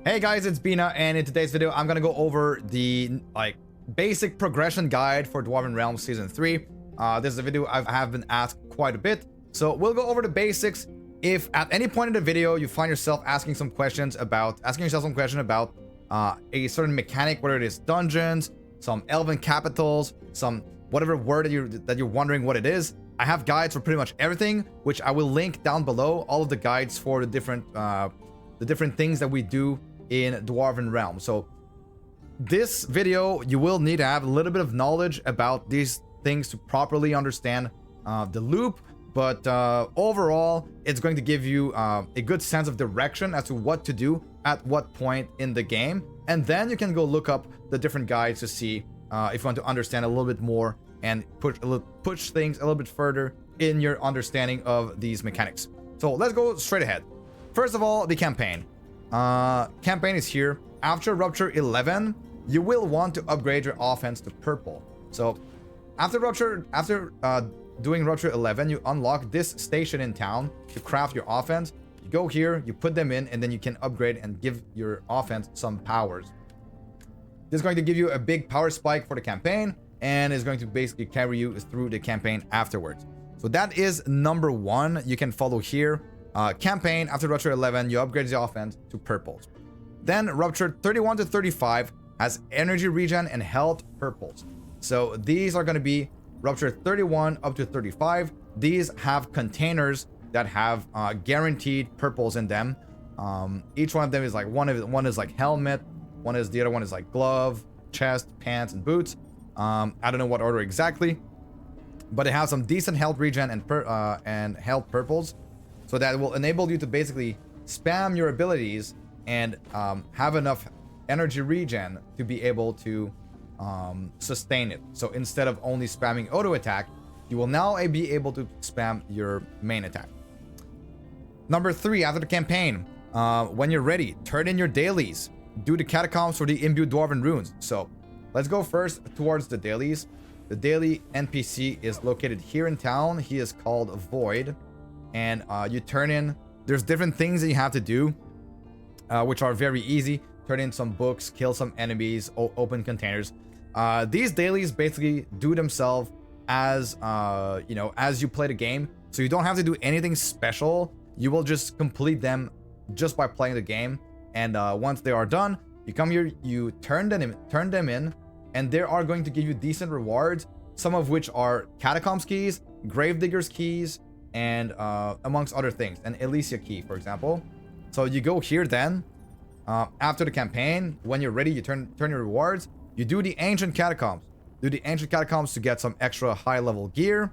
Hey guys, it's Bina, and in today's video, I'm gonna go over the basic progression guide for Dwarven Realms Season 3. This is a video I have been asked quite a bit, so we'll go over the basics. If at any point in the video you find yourself asking yourself some questions about a certain mechanic, whether it is dungeons, some Elven capitals, some whatever word that you're wondering what it is, I have guides for pretty much everything, which I will link down below. All of the guides for the different things that we do in Dwarven Realm. So this video, you will need to have a little bit of knowledge about these things to properly understand the loop, but overall it's going to give you a good sense of direction as to what to do at what point in the game, and then you can go look up the different guides to see if you want to understand a little bit more and push things a little bit further in your understanding of these mechanics. So let's go straight ahead. First of all, the campaign. Campaign is here. After Rupture 11, you will want to upgrade your offense to purple. So after doing Rupture 11, you unlock this station in town to craft your offense. You go here, you put them in, and then you can upgrade and give your offense some powers. This is going to give you a big power spike for the campaign, and is going to basically carry you through the campaign afterwards. So that is number one. You can follow here. Campaign, after Rupture 11, you upgrade the offense to purples. Then Rupture 31 to 35 has energy regen and health purples. So these are going to be Rupture 31 up to 35. These have containers that have guaranteed purples in them. Each one of them is like one is like helmet, the other one is like glove, chest, pants, and boots. I don't know what order exactly, but it has some decent health regen and health purples. So that will enable you to basically spam your abilities and have enough energy regen to be able to sustain it. So instead of only spamming auto attack, you will now be able to spam your main attack. Number 3, after the campaign, when you're ready, turn in your dailies. Do the catacombs for the imbued Dwarven runes. So let's go first towards the dailies. The daily NPC is located here in town. He is called Void. And you turn in, there's different things that you have to do, which are very easy. Turn in some books, kill some enemies, open containers. These dailies basically do themselves as as you play the game, so you don't have to do anything special. You will just complete them just by playing the game, and once they are done, you come here, you turn them in, and they are going to give you decent rewards, some of which are catacombs keys, gravediggers keys, and amongst other things, an Elysia key, for example. So you go here then, after the campaign, when you're ready, you turn your rewards. You do the ancient catacombs. Do the ancient catacombs to get some extra high level gear.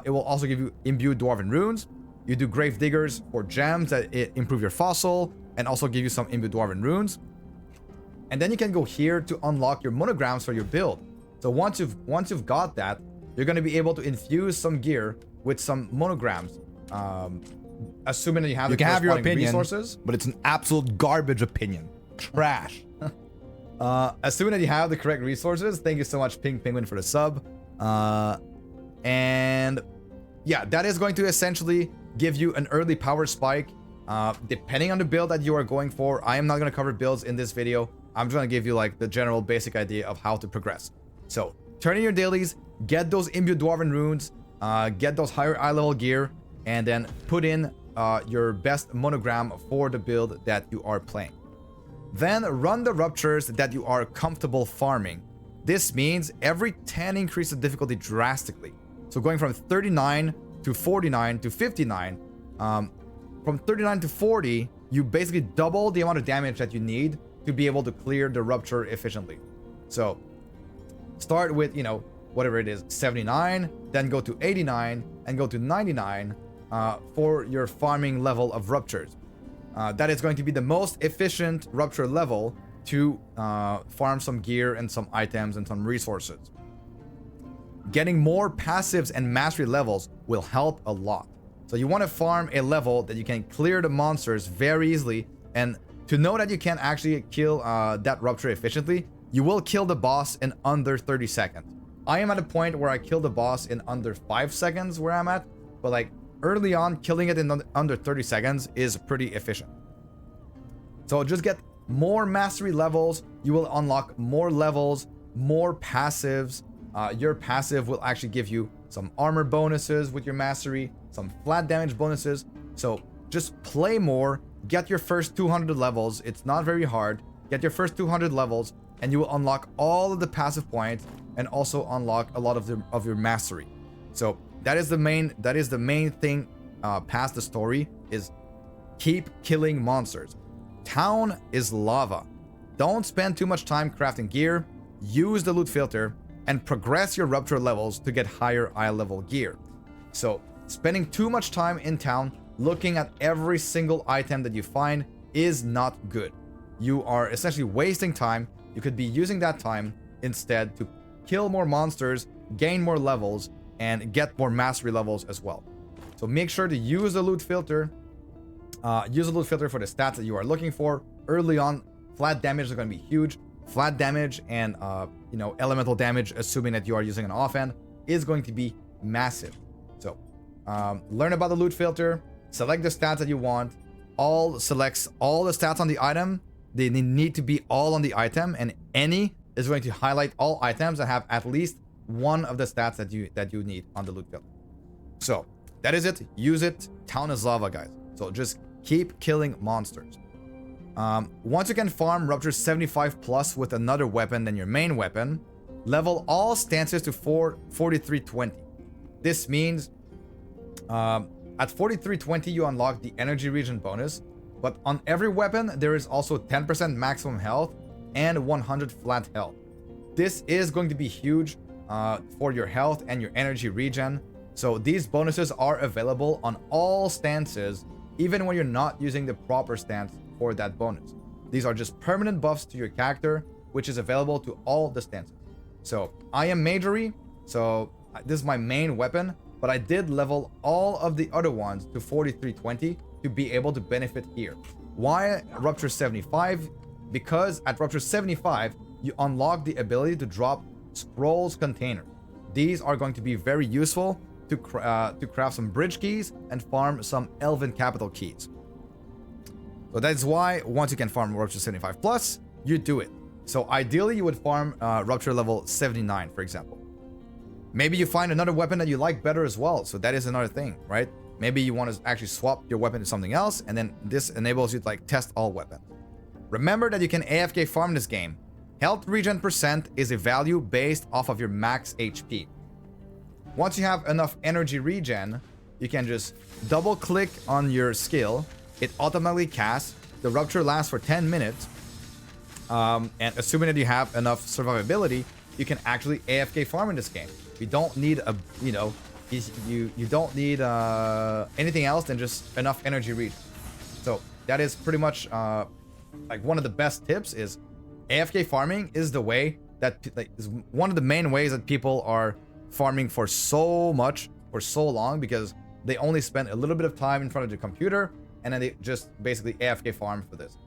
It will also give you imbued Dwarven runes. You do gravediggers for gems that improve your fossil and also give you some imbued Dwarven runes. And then you can go here to unlock your monograms for your build. So once you've got that, you're going to be able to infuse some gear with some monograms, assuming that you have your opinion, resources. But it's an absolute garbage opinion. Trash. Assuming that you have the correct resources. Thank you so much, Pink Penguin, for the sub. And yeah, that is going to essentially give you an early power spike, depending on the build that you are going for. I am not going to cover builds in this video. I'm just going to give you like the general basic idea of how to progress. So turn in your dailies, get those imbued Dwarven runes, get those higher eye level gear, and then put in your best monogram for the build that you are playing. Then run the ruptures that you are comfortable farming. This means every 10 increase the difficulty drastically. So going from 39 to 49 to 59, from 39 to 40, you basically double the amount of damage that you need to be able to clear the rupture efficiently. So start with, whatever it is, 79, then go to 89 and go to 99 for your farming level of ruptures. That is going to be the most efficient rupture level to farm some gear and some items and some resources. Getting more passives and mastery levels will help a lot. So you want to farm a level that you can clear the monsters very easily, and to know that you can actually kill that rupture efficiently, you will kill the boss in under 30 seconds. I am at a point where I kill the boss in under 5 seconds where I'm at, but like early on, killing it in under 30 seconds is pretty efficient. So just get more mastery levels, you will unlock more levels, more passives. Your passive will actually give you some armor bonuses with your mastery, some flat damage bonuses. So just play more, get your first 200 levels. It's not very hard. Get your first 200 levels and you will unlock all of the passive points and also unlock a lot of your mastery. So that is the main thing past the story is keep killing monsters. Town is lava. Don't spend too much time crafting gear. Use the loot filter and progress your rupture levels to get higher eye level gear. So spending too much time in town looking at every single item that you find is not good. You are essentially wasting time. You could be using that time instead to kill more monsters, gain more levels, and get more mastery levels as well. So make sure to use the loot filter. Use the loot filter for the stats that you are looking for. Early on, flat damage is going to be huge. Flat damage and elemental damage, assuming that you are using an offhand, is going to be massive. So learn about the loot filter. Select the stats that you want. Selects all the stats on the item. They need to be all on the item, and any is going to highlight all items that have at least one of the stats that you need on the loot filter. So that is it. Use it. Town is lava, guys. So just keep killing monsters. Once you can farm Rupture 75 plus with another weapon than your main weapon, level all stances to 4320. This means at 4320 you unlock the energy regen bonus, but on every weapon there is also 10% maximum health and 100 flat health. This is going to be huge for your health and your energy regen. So these bonuses are available on all stances, even when you're not using the proper stance for that bonus. These are just permanent buffs to your character, which is available to all the stances. So I am majory, so this is my main weapon, but I did level all of the other ones to 4320 to be able to benefit here. Why Rupture 75? Because at Rupture 75, you unlock the ability to drop scrolls container. These are going to be very useful to craft some bridge keys and farm some Elven capital keys. So that's why once you can farm Rupture 75 plus, you do it. So ideally you would farm Rupture level 79, for example. Maybe you find another weapon that you like better as well. So that is another thing, right? Maybe you want to actually swap your weapon to something else, and then this enables you to like test all weapons. Remember that you can AFK farm this game. Health regen percent is a value based off of your max HP. Once you have enough energy regen, you can just double click on your skill. It automatically casts. The rupture lasts for 10 minutes. And assuming that you have enough survivability, you can actually AFK farm in this game. You don't need you don't need anything else than just enough energy regen. So that is pretty much like one of the best tips is AFK farming is the way that is one of the main ways that people are farming for so much for so long, because they only spend a little bit of time in front of the computer and then they just basically AFK farm for this.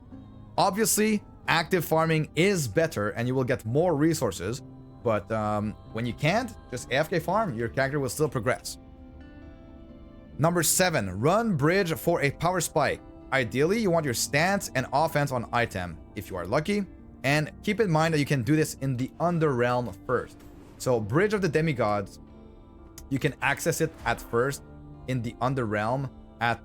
Obviously, active farming is better and you will get more resources, but when you can't, just AFK farm, your character will still progress. Number 7, run bridge for a power spike. Ideally, you want your stance and offense on item if you are lucky, and keep in mind that you can do this in the Underrealm first. So Bridge of the Demigods, you can access it at first in the Underrealm at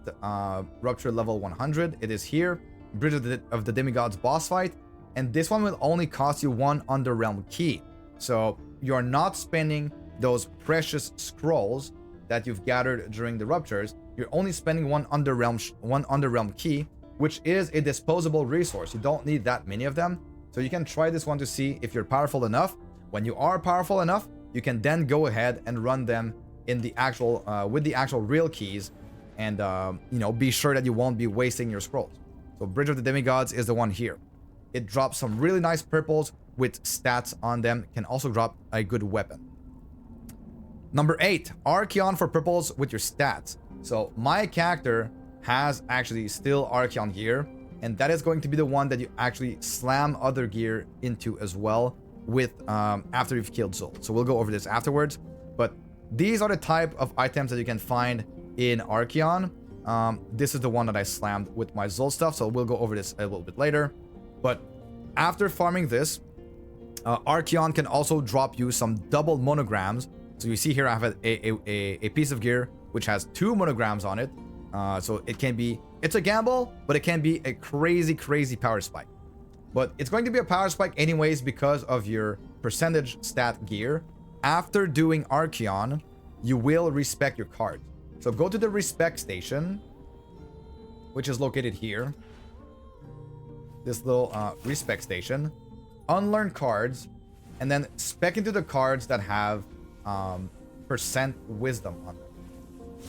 Rupture level 100. It is here, Bridge of the Demigods boss fight, and this one will only cost you 1 Underrealm key. So you're not spending those precious scrolls that you've gathered during the Ruptures. You're only spending 1 Underrealm key, which is a disposable resource. You don't need that many of them. So you can try this one to see if you're powerful enough. When you are powerful enough, you can then go ahead and run them in the actual with the actual real keys, and be sure that you won't be wasting your scrolls. So Bridge of the Demigods is the one here. It drops some really nice purples with stats on them. Can also drop a good weapon. Number 8, Archeon for purples with your stats. So my character has actually still Archeon gear, and that is going to be the one that you actually slam other gear into as well with after you've killed Zul. So we'll go over this afterwards, but these are the type of items that you can find in Archeon. This is the one that I slammed with my Zul stuff, so we'll go over this a little bit later. But after farming this, Archeon can also drop you some double monograms. So you see here I have a piece of gear which has 2 monograms on it. So it can be, it's a gamble, but it can be a crazy power spike. But it's going to be a power spike anyways because of your percentage stat gear. After doing Archeon, you will respec your cards. So go to the respec station, which is located here. This little respec station. Unlearn cards, and then spec into the cards that have percent wisdom on them.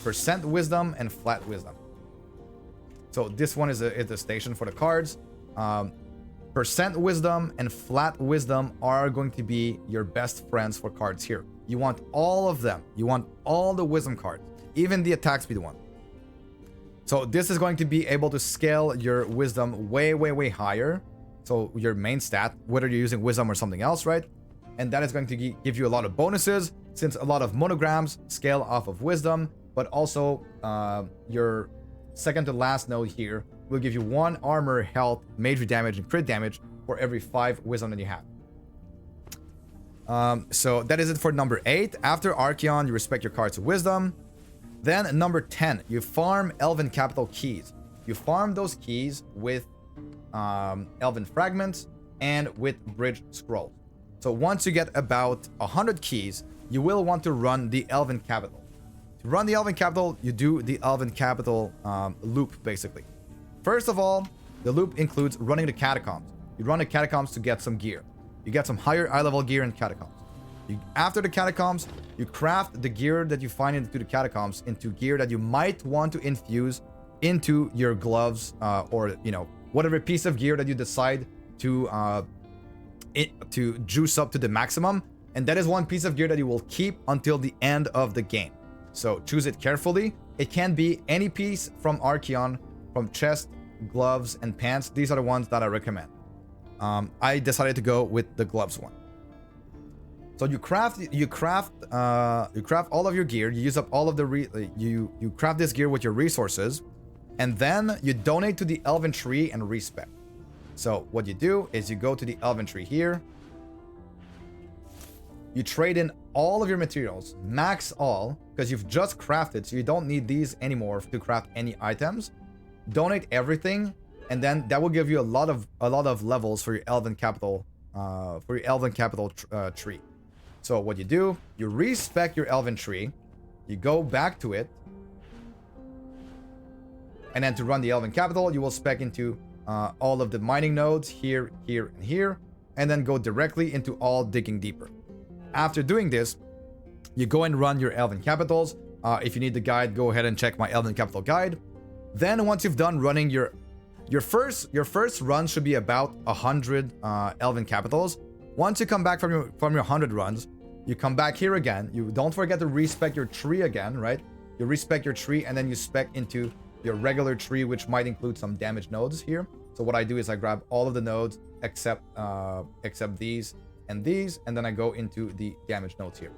Percent wisdom and flat wisdom. So this one is the station for the cards. Percent wisdom and flat wisdom are going to be your best friends for cards here. You want all of them. You want all the wisdom cards, even the attack speed one. So this is going to be able to scale your wisdom way higher. So your main stat, whether you're using wisdom or something else, right? And that is going to give you a lot of bonuses, since a lot of monograms scale off of wisdom, but also your second to last node here will give you 1 armor, health, major damage, and crit damage for every 5 wisdom that you have. So that is it for number 8. After Archeon, you respect your cards to wisdom. Then number 10, you farm Elven capital keys. You farm those keys with Elven fragments and with bridge scrolls. So once you get about 100 keys, you will want to run the Elven capital. To run the Elven capital, you do the Elven capital loop, basically. First of all, the loop includes running the catacombs. You run the catacombs to get some gear. You get some higher eye level gear in catacombs. After the catacombs, you craft the gear that you find into the catacombs into gear that you might want to infuse into your gloves, or whatever piece of gear that you decide to juice up to the maximum. And that is one piece of gear that you will keep until the end of the game. So choose it carefully. It can be any piece from Archeon, from chest, gloves, and pants. These are the ones that I recommend. I decided to go with the gloves one. So you craft all of your gear. You use up all of the you craft this gear with your resources, and then you donate to the Elven tree and respec. So what you do is you go to the Elven tree here. You trade in all of your materials, max all, because you've just crafted, so you don't need these anymore to craft any items. Donate everything, and then that will give you a lot of levels for your Elven capital tree. So what you do, you respec your Elven tree, you go back to it, and then to run the Elven capital, you will spec into all of the mining nodes here, here, and here, and then go directly into all digging deeper. After doing this, you go and run your Elven capitals. If you need the guide, go ahead and check my Elven capital guide. Then once you've done running your first run should be about 100 Elven capitals. Once you come back from your 100 runs, you come back here again. You don't forget to respec your tree again, right? You respec your tree, and then you spec into your regular tree, which might include some damage nodes here. So what I do is I grab all of the nodes except these and these, and then I go into the damage nodes here.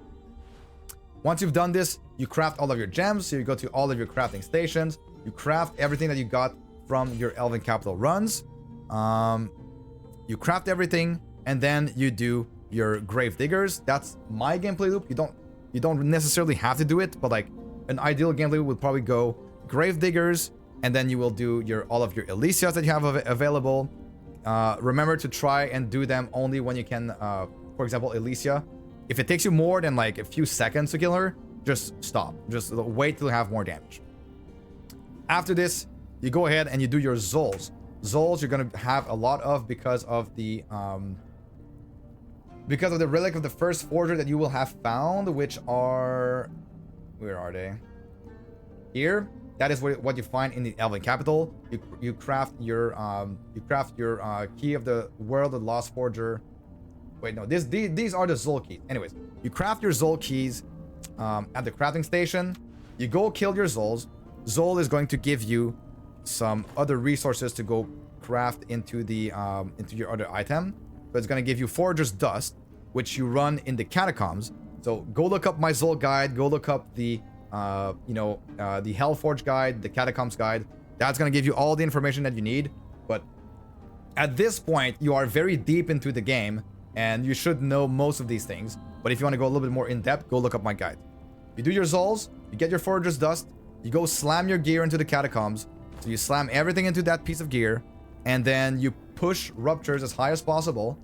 Once you've done this, you craft all of your gems. So you go to all of your crafting stations. You craft everything that you got from your Elven capital runs. You craft everything, and then you do your grave diggers. That's my gameplay loop. You don't necessarily have to do it, but like an ideal gameplay loop would probably go grave diggers, and then you will do all of your Elysias that you have available. Remember to try and do them only when you can. For example, Elysia, if it takes you more than like a few seconds to kill her, just stop. Just wait till you have more damage. After this, you go ahead and you do your Zols. Zols you're gonna have a lot of because of the relic of the first forger that you will have found, which are, where are they? Here. That is what you find in the Elven capital. You craft your key of the world of Lost Forger. Wait, no, these are the Zol keys. Anyways, you craft your Zol keys at the crafting station. You go kill your Zols. Zol is going to give you some other resources to go craft into your other item. So it's going to give you Forger's Dust, which you run in the catacombs. So go look up my Zol guide. Go look up the Hellforge guide, the Catacombs guide. That's going to give you all the information that you need. But At this point, you are very deep into the game, and you should know most of these things. But if you want to go a little bit more in depth, go look up my guide. You do your Zols, you get your Forager's Dust, you go slam your gear into the catacombs. So you slam everything into that piece of gear, and then you push ruptures as high as possible.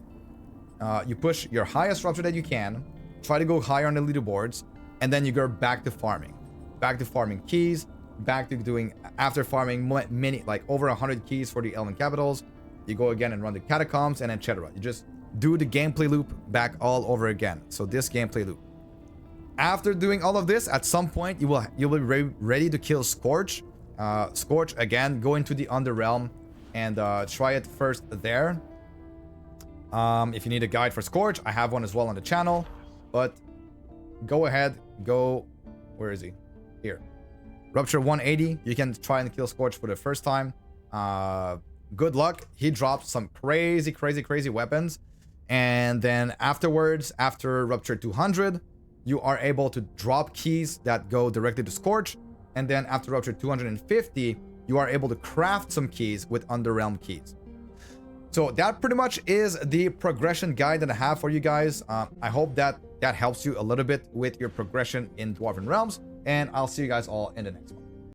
You push your highest rupture that you can, try to go higher on the leaderboards, and then you go back to farming. Back to farming keys, back to doing, after farming many, like over 100 keys for the Elven capitals, you go again and run the catacombs and etc. You just do the gameplay loop back all over again. So this gameplay loop. After doing all of this, at some point you'll be ready to kill Scorch. Scorch, again, go into the Underrealm and try it first there. If you need a guide for Scorch, I have one as well on the channel. But go ahead, go... Where is he? Here. Rupture 180. You can try and kill Scorch for the first time. Good luck. He drops some crazy weapons. And then afterwards, after Rupture 200, you are able to drop keys that go directly to Scorch. And then after Rupture 250, you are able to craft some keys with Underrealm keys. So that pretty much is the progression guide that I have for you guys. I hope that helps you a little bit with your progression in Dwarven Realms. And I'll see you guys all in the next one.